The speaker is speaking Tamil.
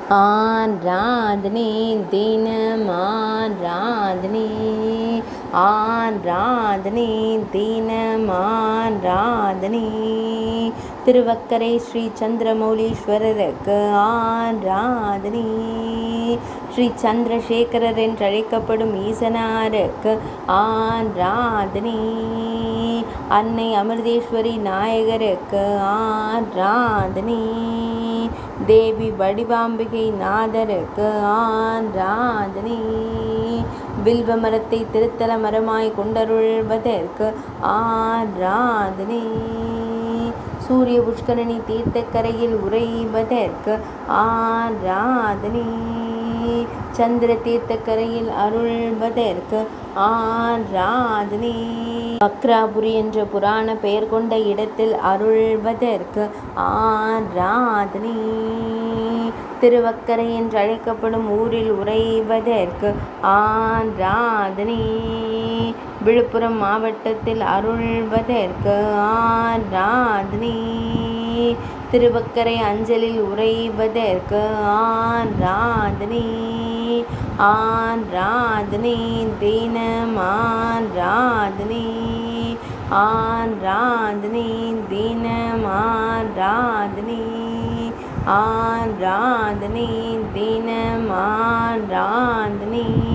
ஆராதனை தினம் ஆராதனை, ஆராதனை தினம் ஆராதனை. திருவக்கரை ஸ்ரீ சந்திரமௌலீஸ்வரருக்கு ஆராதனை. ஸ்ரீ சந்திரசேகரர் என்று அழைக்கப்படும் ஈசனாருக்கு ஆராதனை. அன்னை அமிர்தேஸ்வரி நாயகருக்கு ஆராதனை. தேவி வடிவாம்பிகை நாதருக்கு ஆராதனை. வில்வ மரத்தை திருத்தல மரமாய் கொண்டருள்வதற்கு ஆராதனை. சூரிய புஷ்கரணி தீர்த்தக்கரையில் உறைவதற்கு ஆராதனை. சந்திர தீர்த்தக்கரையில் அருள்வதற்கு ஆராதனை. வக்ராபுரி என்ற புராண பெயர் கொண்ட இடத்தில் அருள்வதற்கு ஆராதனை. திருவக்கரை என்று அழைக்கப்படும் ஊரில் உறைவதற்கு ஆராதனை. விழுப்புரம் மாவட்டத்தில் அருள்வதற்கு ஆராதனை. திருவக்கரை அஞ்சலில் உறைவதற்கு ஆராதனை. ஆராதனை தினம் ஆராதனை. ஆராதனை தினம் ஆராதனை. ஆராதனை தினம் ஆராதனை.